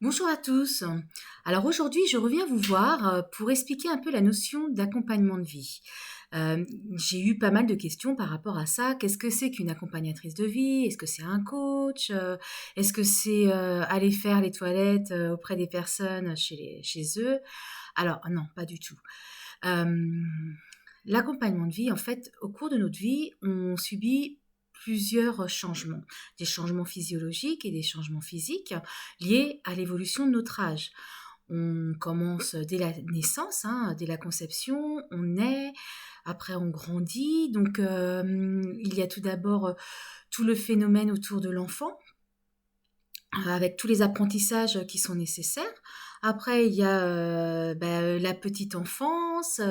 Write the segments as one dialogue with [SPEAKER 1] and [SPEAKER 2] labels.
[SPEAKER 1] Bonjour à tous. Alors aujourd'hui, je reviens vous voir pour expliquer un peu la notion d'accompagnement de vie. Euh, j'ai eu pas mal de questions par rapport à ça. Qu'est-ce que c'est qu'une accompagnatrice de vie? Est-ce que c'est un coach? Est-ce que c'est aller faire les toilettes auprès des personnes chez eux? Alors non, pas du tout. Euh, L'accompagnement de vie, en fait, au cours de notre vie, on subit plusieurs changements, des changements physiologiques et des changements physiques liés à l'évolution de notre âge. On commence dès la naissance, hein, dès la conception, on naît, après on grandit. Donc il y a tout d'abord tout le phénomène autour de l'enfant, avec tous les apprentissages qui sont nécessaires. Après, il y a la petite enfance,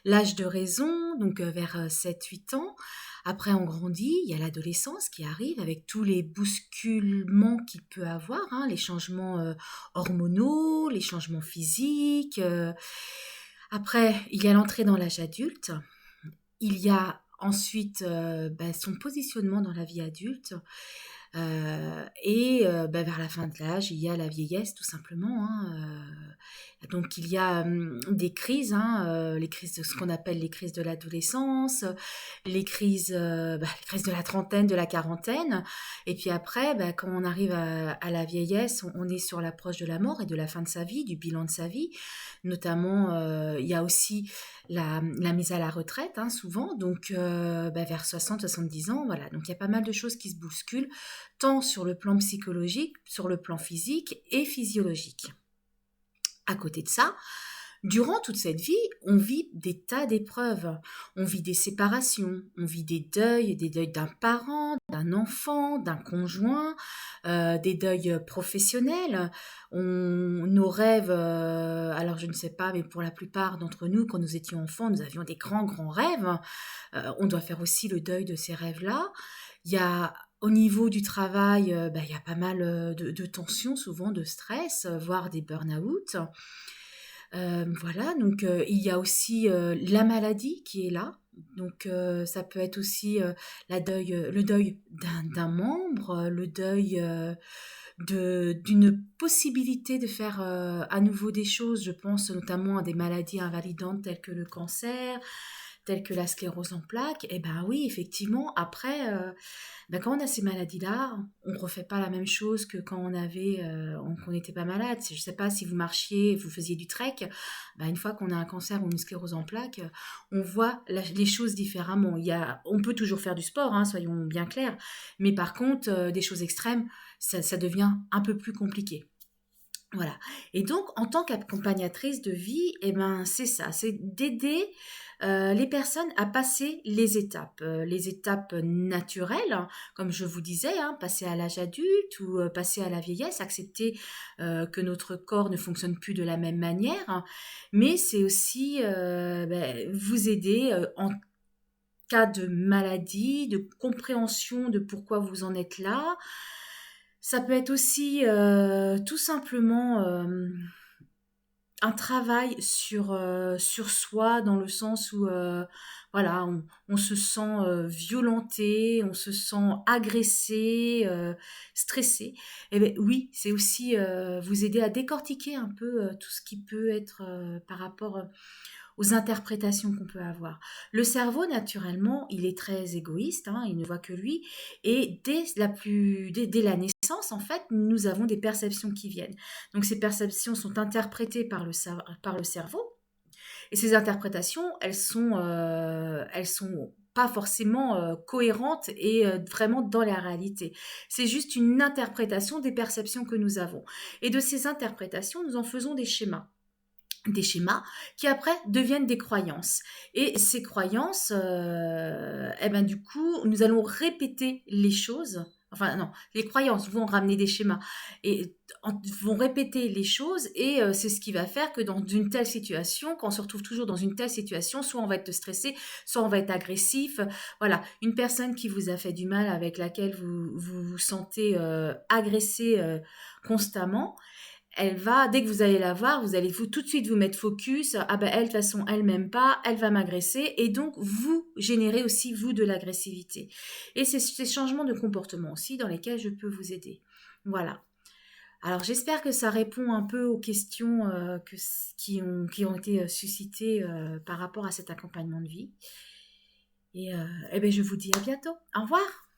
[SPEAKER 1] l'âge de raison, donc vers 7-8 ans. Après, on grandit, il y a l'adolescence qui arrive avec tous les bousculements qu'il peut avoir, hein, les changements hormonaux, les changements physiques. Après, il y a l'entrée dans l'âge adulte. Il y a ensuite son positionnement dans la vie adulte. Vers la fin de l'âge, il y a la vieillesse tout simplement, hein. Donc il y a des crises, hein, les crises de ce qu'on appelle les crises de l'adolescence, les crises de la trentaine, de la quarantaine. Et puis après, quand on arrive à la vieillesse, on est sur l'approche de la mort et de la fin de sa vie, du bilan de sa vie. Notamment, il y a aussi la mise à la retraite, hein, souvent, donc vers 60-70 ans. Voilà, donc il y a pas mal de choses qui se bousculent tant sur le plan psychologique, sur le plan physique et physiologique. À côté de ça, durant toute cette vie, on vit des tas d'épreuves. On vit des séparations, on vit des deuils d'un parent, d'un enfant, d'un conjoint, des deuils professionnels. Nos rêves, alors je ne sais pas, mais pour la plupart d'entre nous, quand nous étions enfants, nous avions des grands, grands rêves. On doit faire aussi le deuil de ces rêves-là. Il y a au niveau du travail, il y a pas mal de tensions, souvent de stress, voire des burn-out. Voilà, donc il y a aussi la maladie qui est là. Donc ça peut être aussi le deuil d'un membre, le deuil d'une possibilité de faire à nouveau des choses. Je pense notamment à des maladies invalidantes telles que le cancer, telles que la sclérose en plaques. Et ben oui, effectivement, après, quand on a ces maladies-là, on ne refait pas la même chose que quand qu'on n'était pas malade. Je ne sais pas si vous marchiez, vous faisiez du trek, une fois qu'on a un cancer ou une sclérose en plaques, on voit les choses différemment. On peut toujours faire du sport, hein, soyons bien clairs, mais par contre, des choses extrêmes, ça devient un peu plus compliqué. Voilà. Et donc, en tant qu'accompagnatrice de vie, c'est ça, c'est d'aider les personnes à passer les étapes naturelles, hein, comme je vous disais, hein, passer à l'âge adulte ou passer à la vieillesse, accepter que notre corps ne fonctionne plus de la même manière, hein. Mais c'est aussi vous aider en cas de maladie, de compréhension de pourquoi vous en êtes là. Ça peut être aussi tout simplement un travail sur soi dans le sens où voilà, on se sent violenté, on se sent agressé, stressé. Et bien oui, c'est aussi vous aider à décortiquer un peu tout ce qui peut être par rapport aux interprétations qu'on peut avoir. Le cerveau, naturellement, il est très égoïste, hein, il ne voit que lui, et dès la naissance, en fait, nous avons des perceptions qui viennent. Donc ces perceptions sont interprétées par le cerveau, et ces interprétations, elles sont pas forcément cohérentes et vraiment dans la réalité. C'est juste une interprétation des perceptions que nous avons. Et de ces interprétations, nous en faisons des schémas qui après deviennent des croyances. Et ces croyances, du coup, nous allons répéter les choses. Enfin non, les croyances vont ramener des schémas et vont répéter les choses et c'est ce qui va faire que dans une telle situation, quand on se retrouve toujours dans une telle situation, soit on va être stressé, soit on va être agressif. Voilà, une personne qui vous a fait du mal, avec laquelle vous sentez agressé constamment, dès que vous allez la voir, vous allez tout de suite vous mettre focus. Ah ben elle, de toute façon, elle m'aime pas, elle va m'agresser. Et donc, vous générez aussi, vous, de l'agressivité. Et c'est ces changements de comportement aussi dans lesquels je peux vous aider. Voilà. Alors j'espère que ça répond un peu aux questions qui ont été suscitées par rapport à cet accompagnement de vie. Et ben, je vous dis à bientôt. Au revoir.